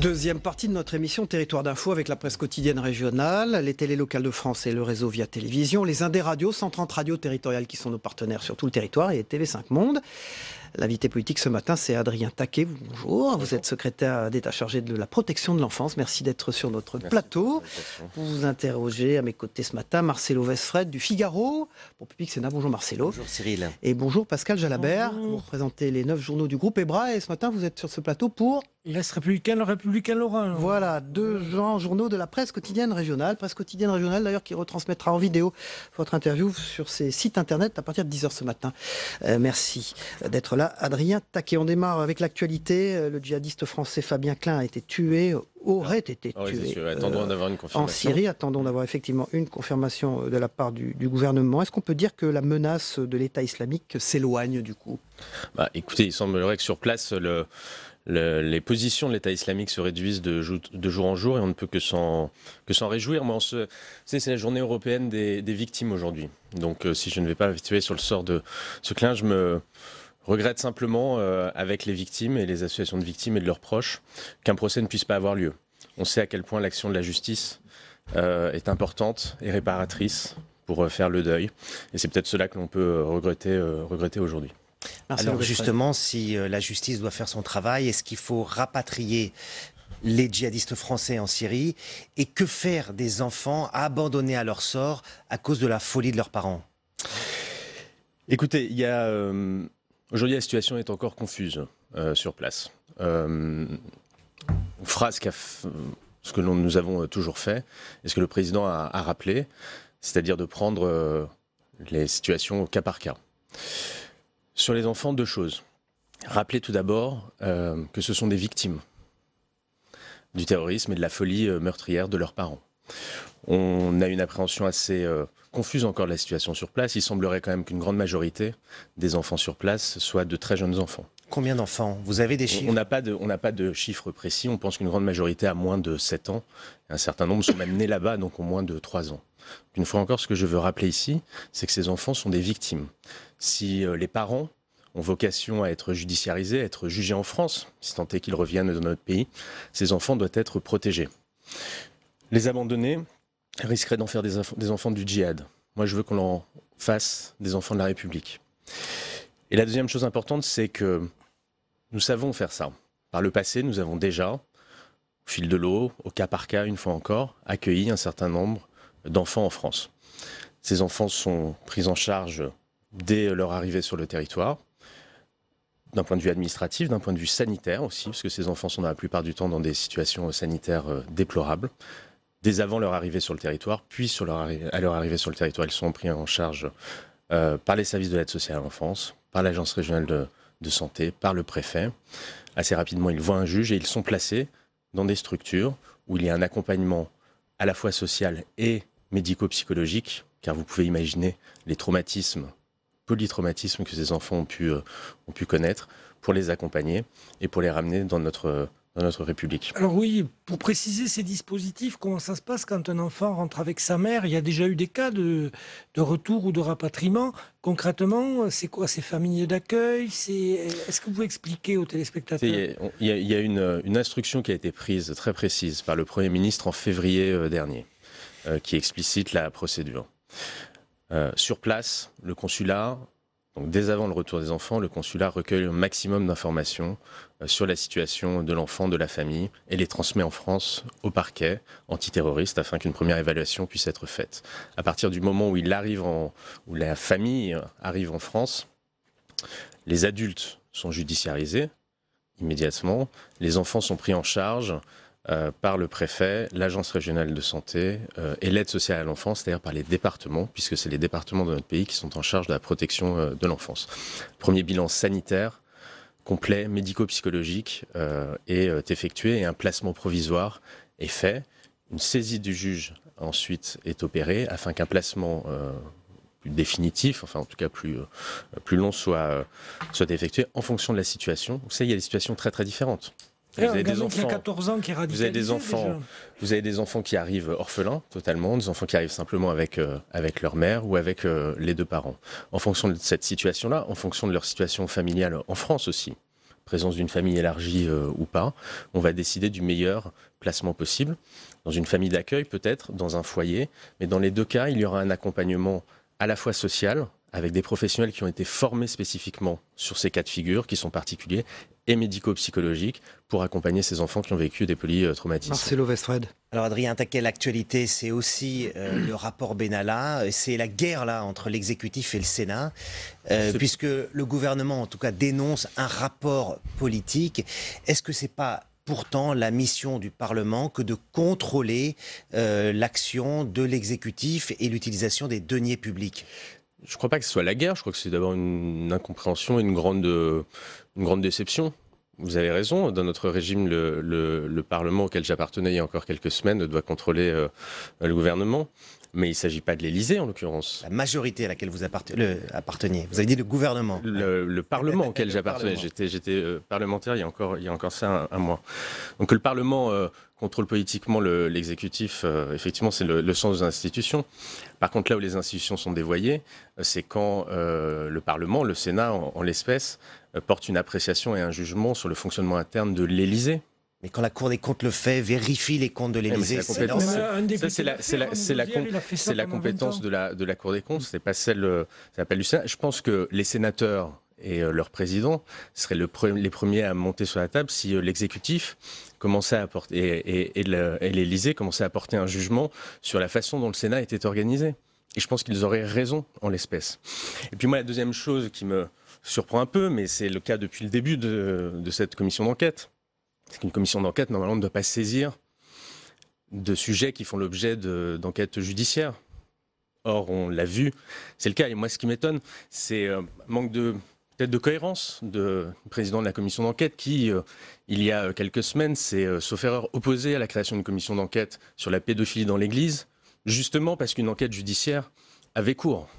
Deuxième partie de notre émission Territoire d'Info avec la presse quotidienne régionale, les télés locales de France et le réseau Via Télévision, les Indés radios, 130 radios territoriales qui sont nos partenaires sur tout le territoire et TV5 Monde. L'invité politique ce matin, c'est Adrien Taquet. Bonjour, vous êtes secrétaire d'État chargé de la protection de l'enfance. Merci d'être sur notre plateau. Pour vous interroger à mes côtés ce matin, Marcelo Westfred du Figaro. Pour Public Sénat, bonjour Marcelo. Bonjour Cyril. Et bonjour Pascal Jalabert. Bonjour. Vous représentez les 9 journaux du groupe EBRA et ce matin vous êtes sur ce plateau pour... L'Est républicain, le républicain lorrain. Voilà, deux journaux de la presse quotidienne régionale. Presse quotidienne régionale d'ailleurs qui retransmettra en vidéo votre interview sur ses sites internet à partir de 10h ce matin. Merci d'être là. Adrien Taquet, on démarre avec l'actualité. Le djihadiste français Fabien Klein a été tué, aurait été tué Attendons d'avoir une confirmation. en Syrie. Attendons d'avoir effectivement une confirmation de la part du gouvernement. Est-ce qu'on peut dire que la menace de l'État islamique s'éloigne du coup ? Écoutez, il semblerait que sur place, les positions de l'État islamique se réduisent de jour en jour et on ne peut que s'en réjouir. Moi, c'est la journée européenne des victimes aujourd'hui. Donc si je ne vais pas m'habituer sur le sort de ce Klein, je me regrette simplement avec les victimes et les associations de victimes et de leurs proches qu'un procès ne puisse pas avoir lieu. On sait à quel point l'action de la justice est importante et réparatrice pour faire le deuil. Et c'est peut-être cela que l'on peut regretter aujourd'hui. Marcelo Alors Westphal. justement, si la justice doit faire son travail, est-ce qu'il faut rapatrier les djihadistes français en Syrie? Et que faire des enfants abandonnés à leur sort à cause de la folie de leurs parents? Écoutez, aujourd'hui la situation est encore confuse sur place. On fera ce que nous avons toujours fait et ce que le président a rappelé, c'est-à-dire de prendre les situations au cas par cas. Sur les enfants, deux choses. Rappelez tout d'abord que ce sont des victimes du terrorisme et de la folie meurtrière de leurs parents. On a une appréhension assez confuse encore de la situation sur place. Il semblerait quand même qu'une grande majorité des enfants sur place soient de très jeunes enfants. Combien d'enfants? Vous avez des chiffres? On n'a pas de chiffres précis. On pense qu'une grande majorité a moins de 7 ans. Un certain nombre sont même nés là-bas, donc ont moins de 3 ans. Une fois encore, ce que je veux rappeler ici, c'est que ces enfants sont des victimes. Si les parents ont vocation à être judiciarisés, à être jugés en France, si tant est qu'ils reviennent dans notre pays, ces enfants doivent être protégés. Les abandonner risquerait d'en faire des enfants du djihad. Moi, je veux qu'on en fasse des enfants de la République. Et la deuxième chose importante, c'est que nous savons faire ça. Par le passé, nous avons déjà, au fil de l'eau, au cas par cas, une fois encore, accueilli un certain nombre d'enfants en France. Ces enfants sont pris en charge dès leur arrivée sur le territoire, d'un point de vue administratif, d'un point de vue sanitaire aussi, parce que ces enfants sont dans la plupart du temps dans des situations sanitaires déplorables. Dès avant leur arrivée sur le territoire, puis à leur arrivée sur le territoire, ils sont pris en charge par les services de l'aide sociale à l'enfance, par l'agence régionale de santé, par le préfet. Assez rapidement, ils voient un juge et ils sont placés dans des structures où il y a un accompagnement à la fois social et médico-psychologique, car vous pouvez imaginer les traumatismes, polytraumatismes que ces enfants ont pu connaître, pour les accompagner et pour les ramener dans notre République. Alors oui, pour préciser ces dispositifs, comment ça se passe quand un enfant rentre avec sa mère? Il y a déjà eu des cas de retour ou de rapatriement. Concrètement, c'est quoi ces familles d'accueil? Est-ce que vous pouvez expliquer aux téléspectateurs? Il y a une instruction qui a été prise très précise par le Premier ministre en février dernier, qui explicite la procédure. Sur place, le consulat, donc dès avant le retour des enfants, le consulat recueille un maximum d'informations sur la situation de l'enfant, de la famille, et les transmet en France au parquet antiterroriste afin qu'une première évaluation puisse être faite. À partir du moment où où la famille arrive en France, les adultes sont judiciarisés immédiatement, les enfants sont pris en charge par le préfet, l'agence régionale de santé et l'aide sociale à l'enfance, c'est-à-dire par les départements, puisque c'est les départements de notre pays qui sont en charge de la protection de l'enfance. Premier bilan sanitaire, complet, médico-psychologique est effectué et un placement provisoire est fait. Une saisie du juge ensuite est opérée afin qu'un placement plus définitif, enfin en tout cas plus long, soit effectué en fonction de la situation. Vous savez, il y a des situations très très différentes. Vous avez des enfants qui a 14 ans qui est radicalisé. Vous avez des enfants qui arrivent orphelins totalement, des enfants qui arrivent simplement avec leur mère ou avec les deux parents. En fonction de cette situation-là, en fonction de leur situation familiale en France aussi, présence d'une famille élargie ou pas. On va décider du meilleur placement possible, dans une famille d'accueil peut-être, dans un foyer, mais dans les deux cas, il y aura un accompagnement à la fois social, avec des professionnels qui ont été formés spécifiquement sur ces cas de figure, qui sont particuliers, et médico-psychologiques, pour accompagner ces enfants qui ont vécu des polytraumatismes. Marcelo Westred. Alors Adrien Taquet, l'actualité, c'est aussi le rapport Benalla, c'est la guerre là entre l'exécutif et le Sénat, puisque le gouvernement en tout cas dénonce un rapport politique. Est-ce que c'est pas pourtant la mission du Parlement que de contrôler l'action de l'exécutif et l'utilisation des deniers publics ? Je ne crois pas que ce soit la guerre, je crois que c'est d'abord une incompréhension et une grande déception. Vous avez raison, dans notre régime, le Parlement auquel j'appartenais il y a encore quelques semaines doit contrôler le gouvernement. Mais il ne s'agit pas de l'Élysée, en l'occurrence. La majorité à laquelle vous apparteniez. Vous avez dit le gouvernement. Le Parlement auquel j'appartenais. J'étais parlementaire il y a encore ça un mois. Donc le Parlement contrôle politiquement l'exécutif. Effectivement, c'est le sens des institutions. Par contre, là où les institutions sont dévoyées, c'est quand le Parlement, le Sénat en l'espèce, porte une appréciation et un jugement sur le fonctionnement interne de l'Élysée. Mais quand la Cour des comptes le fait, vérifie les comptes de l'Élysée, c'est la compétence de la Cour des comptes, c'est pas celle du Sénat. Je pense que les sénateurs et leur président seraient les premiers à monter sur la table si l'exécutif commençait à apporter et l'Élysée commençait à apporter un jugement sur la façon dont le Sénat était organisé. Et je pense qu'ils auraient raison en l'espèce. Et puis moi, la deuxième chose qui me surprend un peu, mais c'est le cas depuis le début de cette commission d'enquête, c'est qu'une commission d'enquête, normalement, ne doit pas se saisir de sujets qui font l'objet d'enquêtes judiciaires. Or, on l'a vu, c'est le cas. Et moi, ce qui m'étonne, c'est un manque peut-être de cohérence du président de la commission d'enquête qui, il y a quelques semaines, s'est, sauf erreur, opposé à la création d'une commission d'enquête sur la pédophilie dans l'Église, justement parce qu'une enquête judiciaire avait cours.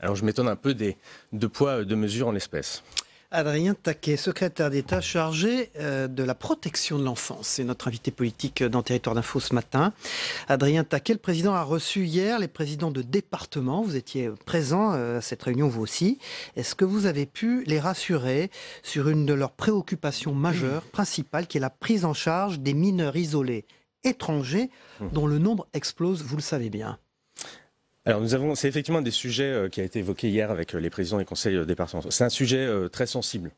Alors, je m'étonne un peu des deux poids, deux mesures en l'espèce. Adrien Taquet, secrétaire d'État chargé de la protection de l'enfance. C'est notre invité politique dans Territoire d'Info ce matin. Adrien Taquet, le président a reçu hier les présidents de départements. Vous étiez présent à cette réunion, vous aussi. Est-ce que vous avez pu les rassurer sur une de leurs préoccupations majeures, principales, qui est la prise en charge des mineurs isolés étrangers, dont le nombre explose, vous le savez bien? Alors c'est effectivement un des sujets qui a été évoqué hier avec les présidents des conseils départementaux. C'est un sujet très sensible,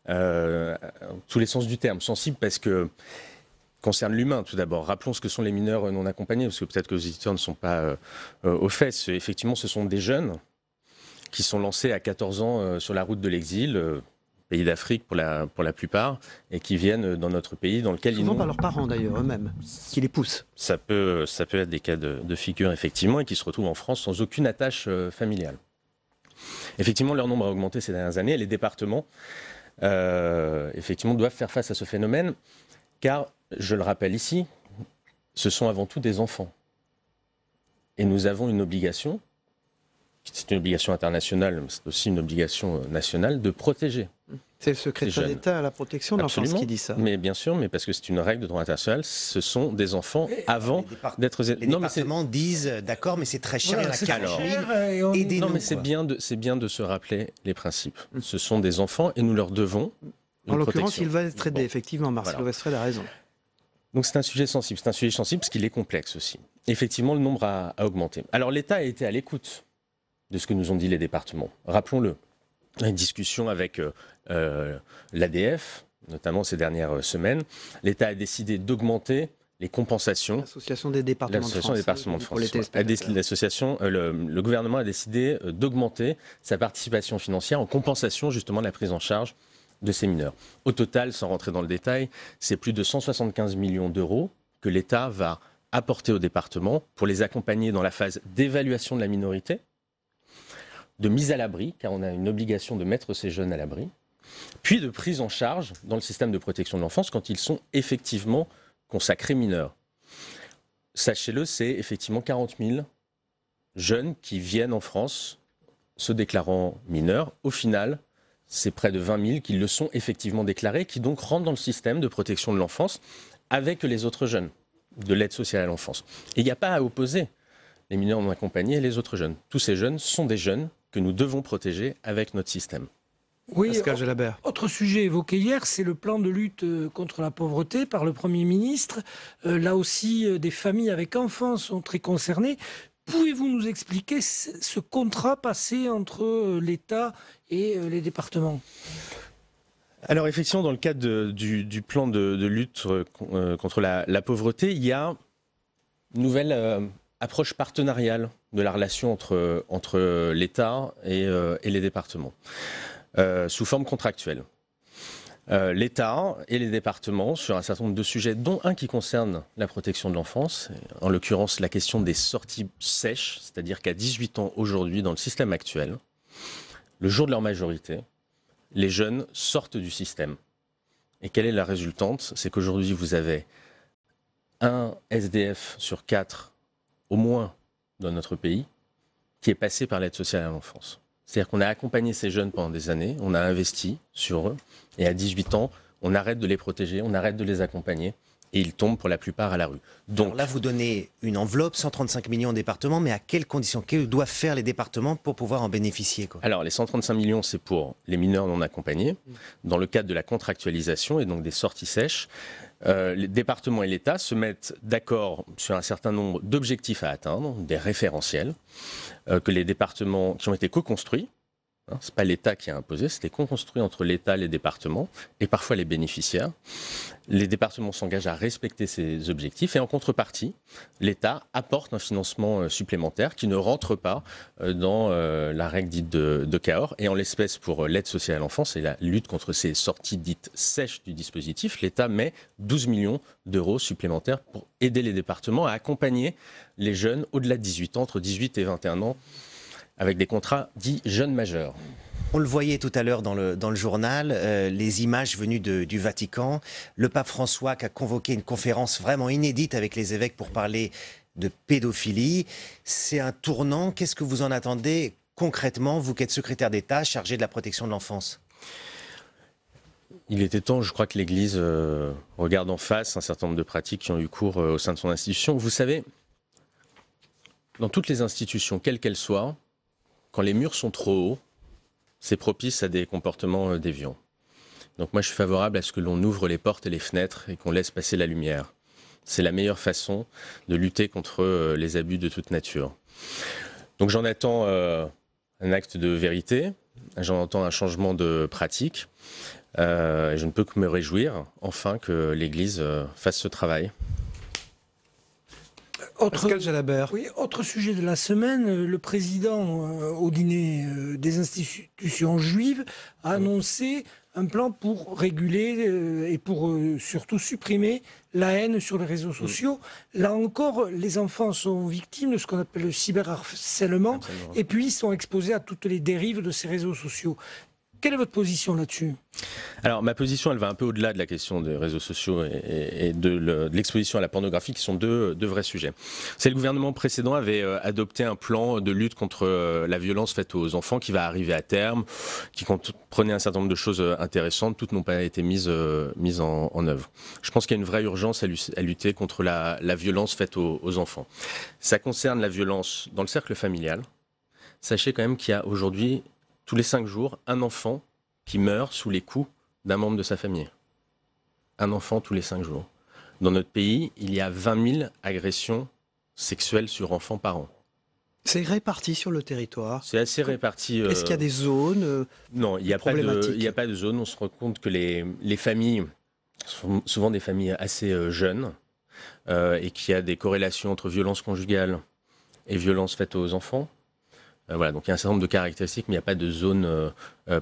tous les sens du terme. Sensible parce que concerne l'humain tout d'abord. Rappelons ce que sont les mineurs non accompagnés, parce que peut-être que les auditeurs ne sont pas au fait. Effectivement, ce sont des jeunes qui sont lancés à 14 ans sur la route de l'exil, pays d'Afrique pour la plupart, et qui viennent dans notre pays dans lequel souvent par leurs parents d'ailleurs, eux-mêmes, qui les poussent. Ça peut être des cas de figure, effectivement, et qui se retrouvent en France sans aucune attache familiale. Effectivement, leur nombre a augmenté ces dernières années, et les départements, effectivement, doivent faire face à ce phénomène, car, je le rappelle ici, ce sont avant tout des enfants. Et nous avons une obligation, c'est une obligation internationale, mais c'est aussi une obligation nationale, de protéger. C'est le secrétaire d'État à la protection de l'enfance qui dit ça. Mais bien sûr, mais parce que c'est une règle de droit international, ce sont des enfants avant d'être... Les départements disent, d'accord, mais c'est très cher, il y en a 4 000, aidez-nous. Non, mais c'est bien de se rappeler les principes. Ce sont des enfants et nous leur devons une en l'occurrence, protection. il va être aidé, effectivement, Marcelo Westred a raison. Donc c'est un sujet sensible. C'est un sujet sensible parce qu'il est complexe aussi. Effectivement, le nombre a augmenté. Alors l'État a été à l'écoute de ce que nous ont dit les départements. Rappelons-le. Une discussion avec l'ADF, notamment ces dernières semaines. L'État a décidé d'augmenter les compensations. L'Association des départements de France. Le gouvernement a décidé d'augmenter sa participation financière en compensation justement de la prise en charge de ces mineurs. Au total, sans rentrer dans le détail, c'est plus de 175 millions d'euros que l'État va apporter aux départements pour les accompagner dans la phase d'évaluation de la minorité, de mise à l'abri, car on a une obligation de mettre ces jeunes à l'abri, puis de prise en charge dans le système de protection de l'enfance quand ils sont effectivement consacrés mineurs. Sachez-le, c'est effectivement 40 000 jeunes qui viennent en France se déclarant mineurs. Au final, c'est près de 20 000 qui le sont effectivement déclarés, qui donc rentrent dans le système de protection de l'enfance avec les autres jeunes de l'aide sociale à l'enfance. Et il n'y a pas à opposer les mineurs non accompagnés et les autres jeunes. Tous ces jeunes sont des jeunes que nous devons protéger avec notre système. Oui, Pascal Gelabert. autre sujet évoqué hier, c'est le plan de lutte contre la pauvreté par le Premier ministre. Là aussi, des familles avec enfants sont très concernées. Pouvez-vous nous expliquer ce contrat passé entre l'État et les départements ? Alors effectivement, dans le cadre du plan de lutte contre la pauvreté, il y a une nouvelle approche partenariale de la relation entre l'État et les départements, sous forme contractuelle. L'État et les départements sur un certain nombre de sujets, dont un qui concerne la protection de l'enfance, en l'occurrence la question des sorties sèches, c'est-à-dire qu'à 18 ans aujourd'hui, dans le système actuel, le jour de leur majorité, les jeunes sortent du système. Et quelle est la résultante? C'est qu'aujourd'hui, vous avez un SDF sur 4, au moins dans notre pays, qui est passé par l'aide sociale à l'enfance. C'est-à-dire qu'on a accompagné ces jeunes pendant des années, on a investi sur eux, et à 18 ans, on arrête de les protéger, on arrête de les accompagner, et ils tombent pour la plupart à la rue. Donc alors là, vous donnez une enveloppe, 135 millions aux départements, mais à quelles conditions? Que doivent faire les départements pour pouvoir en bénéficier, quoi? Alors, les 135 millions, c'est pour les mineurs non accompagnés, dans le cadre de la contractualisation et donc des sorties sèches. Les départements et l'État se mettent d'accord sur un certain nombre d'objectifs à atteindre, des référentiels, que les départements, qui ont été co-construits, hein, ce n'est pas l'État qui a imposé, c'était co-construit entre l'État, les départements et parfois les bénéficiaires. Les départements s'engagent à respecter ces objectifs et en contrepartie, l'État apporte un financement supplémentaire qui ne rentre pas dans la règle dite de Cahors. Et en l'espèce, pour l'aide sociale à l'enfance et la lutte contre ces sorties dites sèches du dispositif, l'État met 12 millions d'euros supplémentaires pour aider les départements à accompagner les jeunes au-delà de 18 ans, entre 18 et 21 ans, avec des contrats dits jeunes majeurs. On le voyait tout à l'heure dans le journal, les images venues du Vatican, le pape François qui a convoqué une conférence vraiment inédite avec les évêques pour parler de pédophilie. C'est un tournant. Qu'est-ce que vous en attendez concrètement, vous qui êtes secrétaire d'État chargé de la protection de l'enfance? Il était temps, je crois, que l'Église regarde en face un certain nombre de pratiques qui ont eu cours au sein de son institution. Vous savez, dans toutes les institutions, quelles qu'elles soient, quand les murs sont trop hauts, c'est propice à des comportements déviants. Donc moi, je suis favorable à ce que l'on ouvre les portes et les fenêtres et qu'on laisse passer la lumière. C'est la meilleure façon de lutter contre les abus de toute nature. Donc j'en attends un acte de vérité, j'en attends un changement de pratique. Et je ne peux que me réjouir, enfin, que l'Église fasse ce travail. Pascal Gelabert. Oui, autre sujet de la semaine, le président au dîner des institutions juives a annoncé un plan pour réguler et pour surtout supprimer la haine sur les réseaux sociaux. Là encore, les enfants sont victimes de ce qu'on appelle le cyberharcèlement. Absolument. Et puis ils sont exposés à toutes les dérives de ces réseaux sociaux. Quelle est votre position là-dessus? Alors, ma position, elle va un peu au-delà de la question des réseaux sociaux et de l'exposition à la pornographie, qui sont deux vrais sujets. C'est le gouvernement précédent avait adopté un plan de lutte contre la violence faite aux enfants qui va arriver à terme, qui comprenait un certain nombre de choses intéressantes. Toutes n'ont pas été mises en œuvre. Je pense qu'il y a une vraie urgence à lutter contre la violence faite aux enfants. Ça concerne la violence dans le cercle familial. Sachez quand même qu'il y a aujourd'hui, tous les 5 jours, un enfant qui meurt sous les coups d'un membre de sa famille. Un enfant tous les 5 jours. Dans notre pays, il y a 20 000 agressions sexuelles sur enfants par an. C'est réparti sur le territoire. C'est assez réparti. Est-ce qu'il y a des zones Non, il n'y a pas de zone. On se rend compte que les familles sont souvent des familles assez jeunes et qu'il y a des corrélations entre violence conjugale et violence faite aux enfants. Voilà, donc il y a un certain nombre de caractéristiques, mais il n'y a pas de zone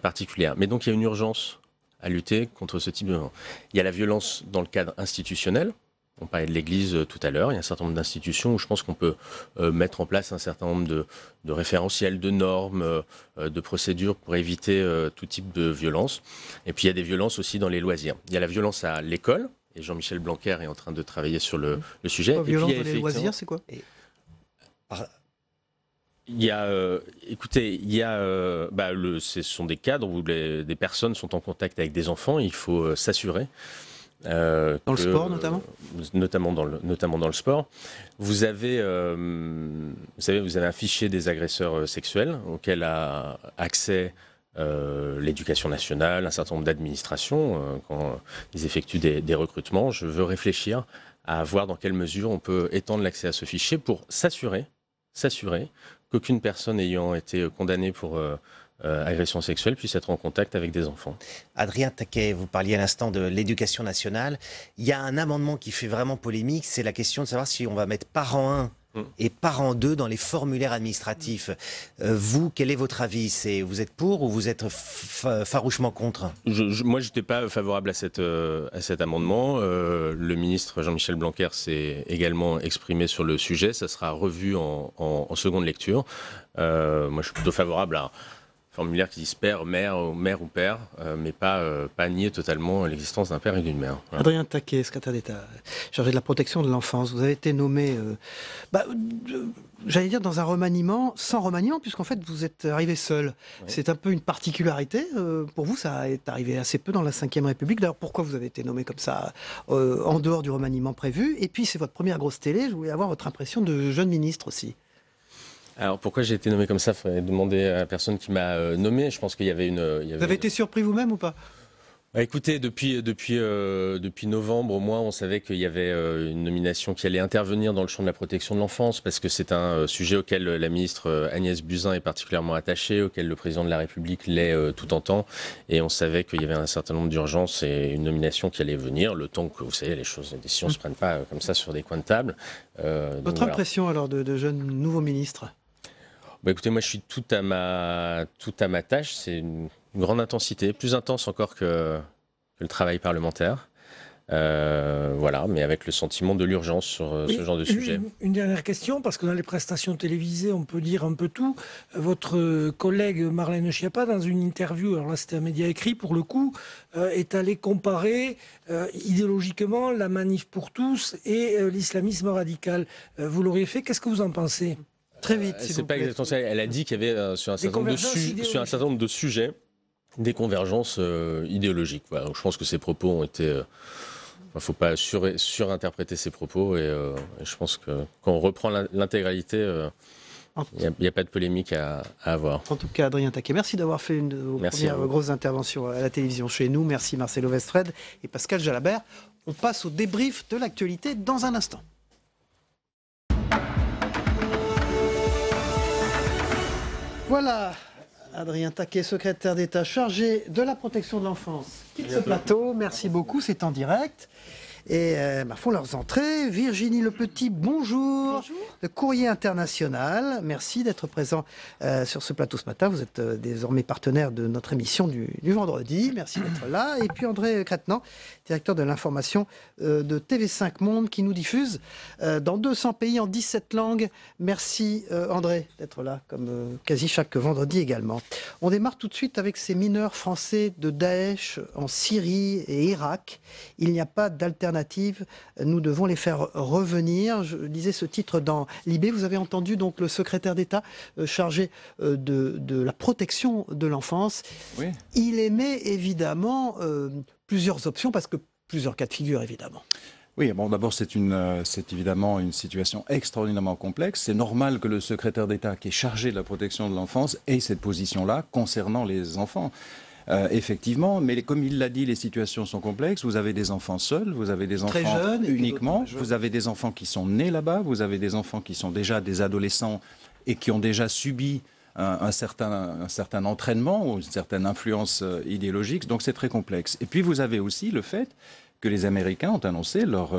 particulière. Mais donc il y a une urgence à lutter contre ce type de violence. Il y a la violence dans le cadre institutionnel. On parlait de l'Église tout à l'heure. Il y a un certain nombre d'institutions où je pense qu'on peut mettre en place un certain nombre de référentiels, de normes, de procédures pour éviter tout type de violence. Et puis il y a des violences aussi dans les loisirs. Il y a la violence à l'école, et Jean-Michel Blanquer est en train de travailler sur le sujet. Violence et puis, dans les loisirs, c'est quoi? Il y a, ce sont des cadres où des personnes sont en contact avec des enfants. Il faut s'assurer. Dans le sport, notamment Notamment dans le sport. Vous avez un fichier des agresseurs sexuels auquel a accès l'éducation nationale, un certain nombre d'administrations, quand ils effectuent des recrutements. Je veux réfléchir à voir dans quelle mesure on peut étendre l'accès à ce fichier pour s'assurer qu'aucune personne ayant été condamnée pour agression sexuelle puisse être en contact avec des enfants. Adrien Taquet, vous parliez à l'instant de l'éducation nationale. Il y a un amendement qui fait vraiment polémique, c'est la question de savoir si on va mettre parent 1 et parent 2 dans les formulaires administratifs. Vous, quel est votre avis? Vous êtes pour ou vous êtes farouchement contre? Moi, je n'étais pas favorable à cet amendement. Le ministre Jean-Michel Blanquer s'est également exprimé sur le sujet. Ça sera revu en seconde lecture. Moi, je suis plutôt favorable à formulaire qui disent père, mère ou père, mais pas nier totalement l'existence d'un père et d'une mère. Voilà. Adrien Taquet, secrétaire d'État, chargé de la protection de l'enfance. Vous avez été nommé, j'allais dire, dans un remaniement, sans remaniement, puisqu'en fait, vous êtes arrivé seul. Oui. C'est un peu une particularité. Pour vous, ça est arrivé assez peu dans la Ve République. D'ailleurs, pourquoi vous avez été nommé comme ça, en dehors du remaniement prévu? Et puis, c'est votre première grosse télé. Je voulais avoir votre impression de jeune ministre aussi. Alors pourquoi j'ai été nommé comme ça? Il faudrait demander à la personne qui m'a nommé. Je pense qu'il y avait une... Vous avez été surpris vous-même ou pas? Écoutez, depuis novembre, au moins, on savait qu'il y avait une nomination qui allait intervenir dans le champ de la protection de l'enfance, parce que c'est un sujet auquel la ministre Agnès Buzyn est particulièrement attachée, auquel le président de la République l'est tout en temps. Et on savait qu'il y avait un certain nombre d'urgences et une nomination qui allait venir, le temps que, vous savez, les décisions ne se prennent pas comme ça sur des coins de table. Votre impression alors de jeune nouveau ministre? Écoutez, moi je suis tout à ma tâche, c'est une grande intensité, plus intense encore que le travail parlementaire. Voilà, mais avec le sentiment de l'urgence sur ce genre de sujet. Une dernière question, parce que dans les prestations télévisées, on peut dire un peu tout. Votre collègue Marlène Schiappa, dans une interview, alors là c'était un média écrit pour le coup, est allé comparer idéologiquement la manif pour tous et l'islamisme radical. Vous l'auriez fait, qu'est-ce que vous en pensez? Très vite, c'est pas exactement ça. Elle a dit qu'il y avait sur un certain nombre de sujets des convergences idéologiques. Voilà. Donc, je pense que ces propos ont été... Il ne faut pas surinterpréter ces propos et je pense que quand on reprend l'intégralité, il n'y a pas de polémique à avoir. En tout cas, Adrien Taquet, merci d'avoir fait une de vos premières grosses interventions à la télévision chez nous. Merci Marcelo Westred et Pascal Jalabert. On passe au débrief de l'actualité dans un instant. Voilà, Adrien Taquet, secrétaire d'État chargé de la protection de l'enfance. Quitte ce plateau, merci beaucoup, c'est en direct. Et font leurs entrées. Virginie Lepetit, bonjour. Bonjour. Le Courrier International, merci d'être présent sur ce plateau ce matin. Vous êtes désormais partenaire de notre émission du vendredi. Merci d'être là. Et puis André Crétenant, directeur de l'information de TV5 Monde, qui nous diffuse dans 200 pays en 17 langues. Merci André d'être là, comme quasi chaque vendredi également. On démarre tout de suite avec ces mineurs français de Daesh en Syrie et Irak. Il n'y a pas d'alternative. Nous devons les faire revenir. Je lisais ce titre dans Libé. Vous avez entendu donc le secrétaire d'État chargé de la protection de l'enfance. Oui. Il émet évidemment plusieurs options, parce que plusieurs cas de figure évidemment. Oui, bon, d'abord, c'est évidemment une situation extraordinairement complexe. C'est normal que le secrétaire d'État qui est chargé de la protection de l'enfance ait cette position-là concernant les enfants. Effectivement, mais comme il l'a dit, les situations sont complexes. Vous avez des enfants seuls, vous avez des enfants très jeunes, uniquement, vous avez des enfants qui sont nés là-bas, vous avez des enfants qui sont déjà des adolescents et qui ont déjà subi un certain entraînement ou une certaine influence idéologique. Donc c'est très complexe. Et puis vous avez aussi le fait que les Américains ont annoncé leur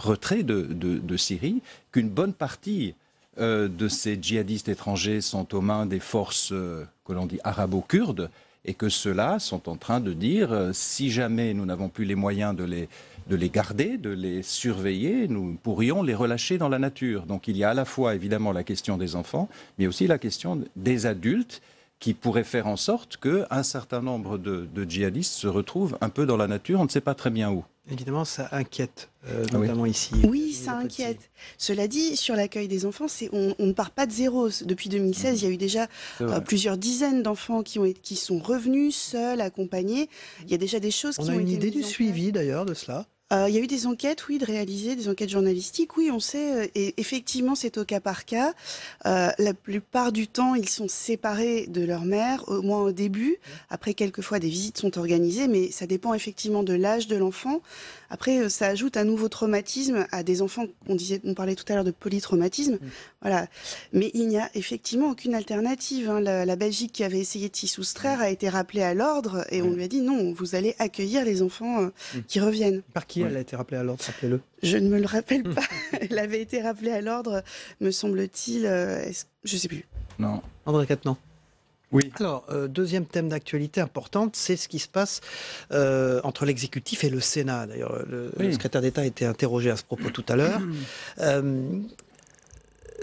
retrait de Syrie, qu'une bonne partie de ces djihadistes étrangers sont aux mains des forces que l'on dit arabo-kurdes, et que ceux-là sont en train de dire, si jamais nous n'avons plus les moyens de les garder, de les surveiller, nous pourrions les relâcher dans la nature. Donc il y a à la fois évidemment la question des enfants, mais aussi la question des adultes qui pourraient faire en sorte qu'un certain nombre de djihadistes se retrouvent un peu dans la nature, on ne sait pas très bien où. Évidemment, ça inquiète, notamment ici. Oui, ça inquiète. Cela dit, sur l'accueil des enfants, on ne part pas de zéro. Depuis 2016, il y a eu déjà plusieurs dizaines d'enfants qui sont revenus seuls, accompagnés. Il y a déjà des choses qui ont été mises en place. On a une idée du suivi, d'ailleurs, de cela Il y a eu des enquêtes, oui, de réaliser, des enquêtes journalistiques. Oui, on sait, et effectivement, c'est au cas par cas. La plupart du temps, ils sont séparés de leur mère, au moins au début. Après, quelquefois, des visites sont organisées, mais ça dépend effectivement de l'âge de l'enfant. Après, ça ajoute un nouveau traumatisme à des enfants. On parlait tout à l'heure de polytraumatisme. Voilà. Mais il n'y a effectivement aucune alternative. Hein. La Belgique, qui avait essayé de s'y soustraire, a été rappelée à l'ordre et on lui a dit non, vous allez accueillir les enfants qui reviennent. Par qui elle a été rappelée à l'ordre, rappelez-le? Je ne me le rappelle pas. Elle avait été rappelée à l'ordre, me semble-t-il. Je ne sais plus. Non. André Quatennens. Oui. Alors, deuxième thème d'actualité importante, c'est ce qui se passe entre l'exécutif et le Sénat. D'ailleurs, le secrétaire d'État a été interrogé à ce propos tout à l'heure.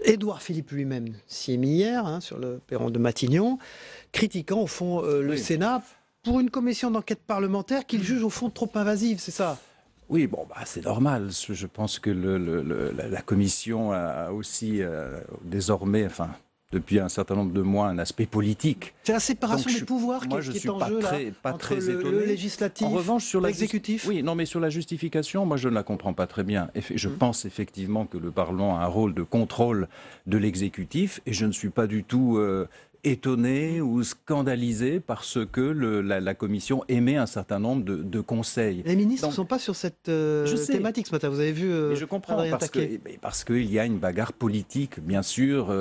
Édouard Philippe lui-même s'y est mis hier, sur le perron de Matignon, critiquant au fond le Sénat pour une commission d'enquête parlementaire qu'il juge au fond trop invasive, c'est ça? Oui, bon, c'est normal. Je pense que la commission a aussi désormais, depuis un certain nombre de mois, un aspect politique. C'est la séparation des pouvoirs qui est en jeu, entre le législatif, en revanche, sur l'exécutif. Oui, non, mais sur la justification, moi, je ne la comprends pas très bien. Je pense effectivement que le Parlement a un rôle de contrôle de l'exécutif, et je ne suis pas du tout étonné ou scandalisé parce que la Commission émet un certain nombre de conseils. Les ministres ne sont pas sur cette thématique ce matin, vous avez vu je comprends, parce qu'il y a une bagarre politique, bien sûr,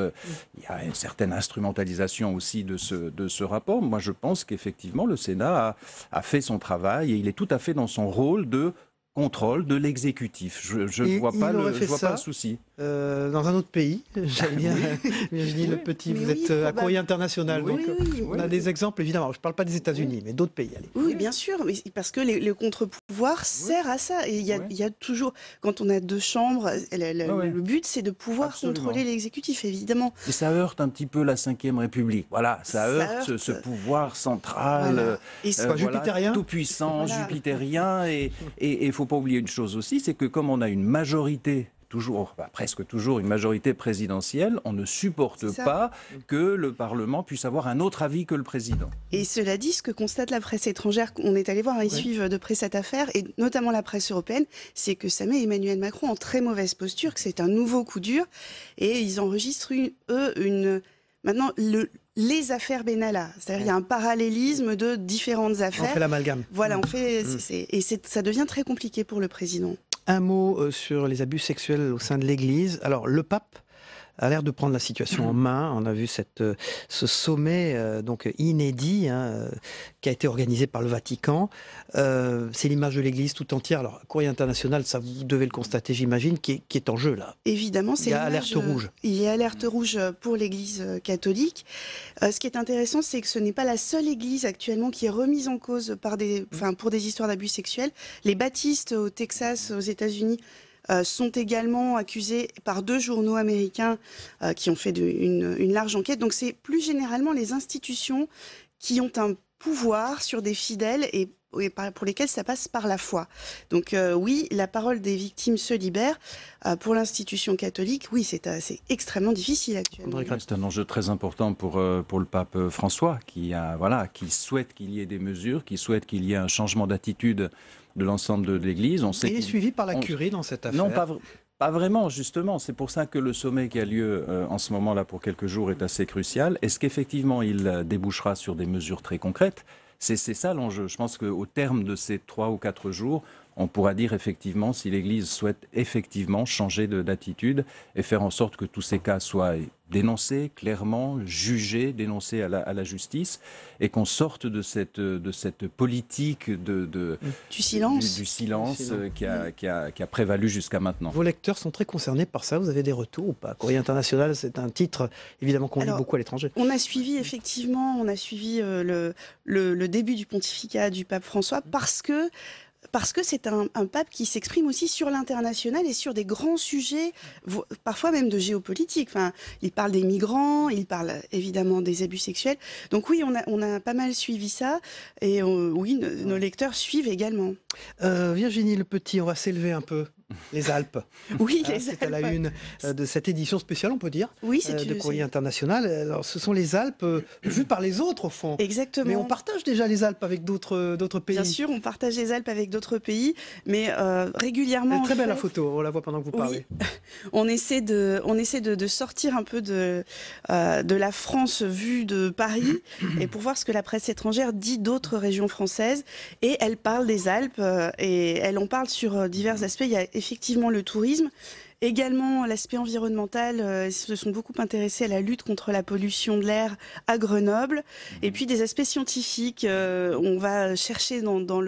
il y a une certaine instrumentalisation aussi de ce rapport. Moi, je pense qu'effectivement, le Sénat a fait son travail et il est tout à fait dans son rôle de contrôle de l'exécutif. Je ne vois pas le souci. Dans un autre pays, j'allais dire, Virginie Le Petit, vous êtes à Courrier International, donc on a des exemples, évidemment. Je ne parle pas des États-Unis, mais d'autres pays. Allez. Oui, bien sûr, mais parce que le contre-pouvoir sert à ça. Et il y a toujours, quand on a deux chambres, le but, c'est de pouvoir contrôler l'exécutif, évidemment. Et ça heurte un petit peu la Ve République. Voilà, ça heurte ce pouvoir central, jupitérien, tout puissant, jupitérien. Et il ne faut pas oublier une chose aussi, c'est que comme on a une majorité, presque toujours une majorité présidentielle, on ne supporte pas que le Parlement puisse avoir un autre avis que le président. Et cela dit, ce que constate la presse étrangère, on est allé voir, ils suivent de près cette affaire, et notamment la presse européenne, c'est que ça met Emmanuel Macron en très mauvaise posture, que c'est un nouveau coup dur, et ils enregistrent, maintenant, les affaires Benalla. C'est-à-dire il y a un parallélisme de différentes affaires. On fait l'amalgame. Voilà, ça devient très compliqué pour le président. Un mot sur les abus sexuels au sein de l'Église. Alors, le pape a l'air de prendre la situation en main. On a vu ce sommet donc inédit qui a été organisé par le Vatican. C'est l'image de l'Église tout entière. Alors, Courrier International, ça vous devez le constater, j'imagine, qui est en jeu là. Évidemment, il y a alerte rouge. Il y a alerte rouge pour l'Église catholique. Ce qui est intéressant, c'est que ce n'est pas la seule Église actuellement qui est remise en cause pour des histoires d'abus sexuels. Les baptistes au Texas, aux États-Unis, sont également accusés par 2 journaux américains qui ont fait une large enquête. Donc c'est plus généralement les institutions qui ont un pouvoir sur des fidèles et pour lesquels ça passe par la foi. Donc oui, la parole des victimes se libère. Pour l'institution catholique, oui, c'est extrêmement difficile actuellement. C'est un enjeu très important pour le pape François qui souhaite qu'il y ait des mesures, qui souhaite qu'il y ait un changement d'attitude de l'ensemble de l'Église. Il est suivi par la curie dans cette affaire. Non, pas vraiment, justement. C'est pour ça que le sommet qui a lieu en ce moment-là pour quelques jours est assez crucial. Est-ce qu'effectivement il débouchera sur des mesures très concrètes ? C'est ça l'enjeu. Je pense qu'au terme de ces 3 ou 4 jours, on pourra dire effectivement si l'Église souhaite effectivement changer d'attitude et faire en sorte que tous ces cas soient dénoncés clairement, jugés, dénoncés à la justice et qu'on sorte de cette politique du silence, qui a prévalu jusqu'à maintenant. Vos lecteurs sont très concernés par ça. Vous avez des retours ou pas? Courrier International, c'est un titre évidemment qu'on lit beaucoup à l'étranger. On a suivi le début du pontificat du pape François parce que c'est un pape qui s'exprime aussi sur l'international et sur des grands sujets, parfois même de géopolitique. Enfin, il parle des migrants, il parle évidemment des abus sexuels. Donc oui, on a pas mal suivi ça et nos lecteurs suivent également. Virginie Le Petit, on va s'élever un peu. Les Alpes. Oui, les C'est Alpes. à la une de cette édition spéciale, on peut dire, Oui, c'est de Courrier International. Alors, ce sont les Alpes vues par les autres, au fond. Exactement. Mais on partage déjà les Alpes avec d'autres pays. Bien sûr, on partage les Alpes avec d'autres pays, mais régulièrement... Elle est très belle, la fait, photo, on la voit pendant que vous parlez. Oui, on essaie de sortir un peu de la France vue de Paris et pour voir ce que la presse étrangère dit d'autres régions françaises. Et elle parle des Alpes et elle en parle sur divers aspects. Il y a effectivement le tourisme. Également, l'aspect environnemental, ils se sont beaucoup intéressés à la lutte contre la pollution de l'air à Grenoble. Et puis des aspects scientifiques, on va chercher dans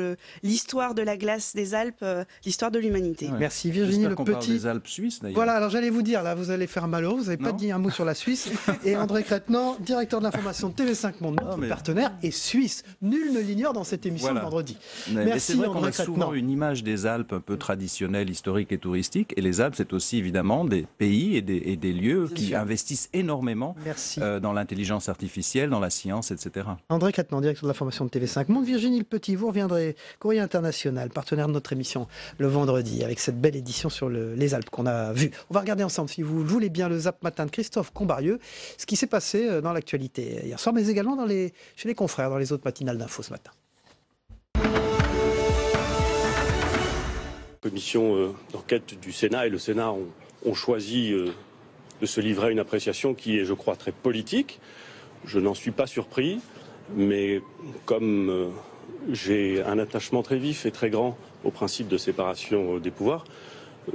l'histoire de la glace des Alpes, l'histoire de l'humanité. Ouais. Merci Virginie Le J'espère qu'on parle Petit. des Alpes suisses d'ailleurs. Voilà, alors j'allais vous dire, là, vous allez faire un malheureux, vous n'avez pas Non. dit un mot sur la Suisse. Et André Crétenant, directeur de l'information de TV5 Monde, notre mais- partenaire, est suisse. Nul ne l'ignore dans cette émission Voilà. de vendredi. Mais Merci c'est vrai qu'on André a souvent Crétenant. une image des Alpes un peu traditionnelle, historique et touristique. Et les Alpes, c'est aussi évidemment des pays et des lieux Bien qui sûr. investissent énormément Merci. dans l'intelligence artificielle, dans la science, etc. André Crétenant, directeur de l'information de TV5 Monde. Virginie Le Petit, vous reviendrez, Courrier International, partenaire de notre émission le vendredi, avec cette belle édition sur les Alpes qu'on a vue. On va regarder ensemble, si vous le voulez bien, le Zap Matin de Christophe Combarieux, ce qui s'est passé dans l'actualité hier soir, mais également chez les confrères, dans les autres matinales d'infos ce matin. Commission d'enquête du Sénat et le Sénat ont choisi de se livrer à une appréciation qui est, je crois, très politique. Je n'en suis pas surpris, mais comme j'ai un attachement très vif et très grand au principe de séparation des pouvoirs,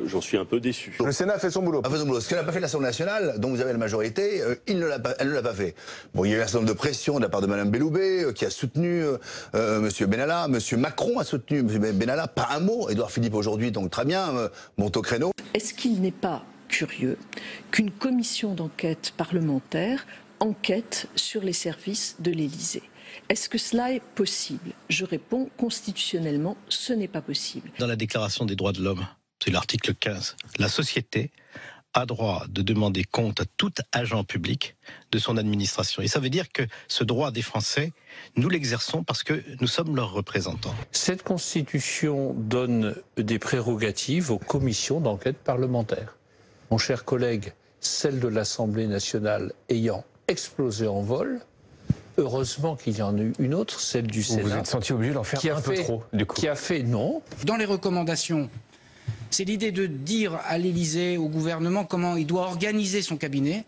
j'en suis un peu déçu. Le Sénat a fait son boulot. Ce qu'elle n'a pas fait l'Assemblée nationale, dont vous avez la majorité, elle ne l'a pas fait. Bon, il y a eu un certain nombre de pressions de la part de Mme Belloubet, qui a soutenu M. Benalla. M. Macron a soutenu M. Benalla. Pas un mot. Édouard Philippe aujourd'hui, donc très bien, monte au créneau. Est-ce qu'il n'est pas curieux qu'une commission d'enquête parlementaire enquête sur les services de l'Élysée? Est-ce que cela est possible? Je réponds constitutionnellement, ce n'est pas possible. Dans la Déclaration des droits de l'homme, c'est l'article 15, la société a droit de demander compte à tout agent public de son administration. Et ça veut dire que ce droit des Français, nous l'exerçons parce que nous sommes leurs représentants. Cette Constitution donne des prérogatives aux commissions d'enquête parlementaire. Mon cher collègue, celle de l'Assemblée nationale ayant explosé en vol, heureusement qu'il y en a eu une autre, celle du Sénat. Vous vous êtes senti obligé d'en faire un peu trop, du coup. Qui a fait non. Dans les recommandations, c'est l'idée de dire à l'Élysée, au gouvernement, comment il doit organiser son cabinet.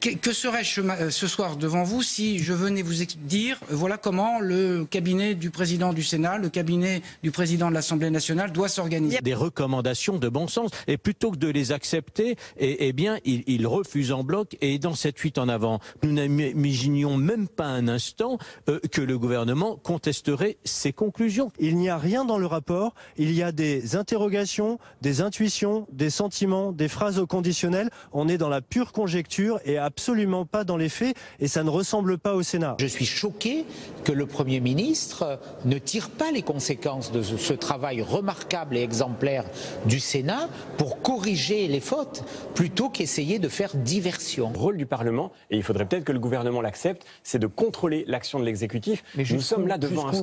Que serais-je ce soir devant vous si je venais vous dire, voilà comment le cabinet du président du Sénat, le cabinet du président de l'Assemblée nationale doit s'organiser. Des recommandations de bon sens. Et plutôt que de les accepter, eh bien, ils refusent en bloc. Et dans cette fuite en avant, nous n'imaginions même pas un instant que le gouvernement contesterait ces conclusions. Il n'y a rien dans le rapport. Il y a des interrogations, des intuitions, des sentiments, des phrases au conditionnel. On est dans la pure conjecture et absolument pas dans les faits, et ça ne ressemble pas au Sénat. Je suis choqué que le Premier ministre ne tire pas les conséquences de ce travail remarquable et exemplaire du Sénat pour corriger les fautes, plutôt qu'essayer de faire diversion. Le rôle du Parlement, et il faudrait peut-être que le gouvernement l'accepte, c'est de contrôler l'action de l'exécutif. Nous sommes là devant un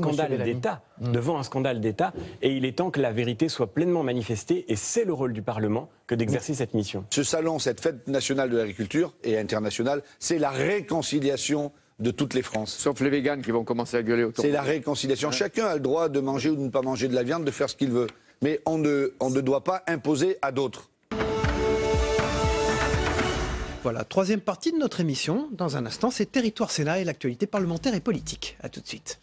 scandale d'État, et il est temps que la vérité soit pleinement manifestée, et c'est le rôle du Parlement que d'exercer cette mission. Ce salon, cette fête nationale de l'agriculture et internationale, c'est la réconciliation de toutes les France. Sauf les véganes qui vont commencer à gueuler autour. C'est la réconciliation. Chacun a le droit de manger ou de ne pas manger de la viande, de faire ce qu'il veut. Mais on ne doit pas imposer à d'autres. Voilà, troisième partie de notre émission. Dans un instant, c'est Territoire Sénat et l'actualité parlementaire et politique. A tout de suite.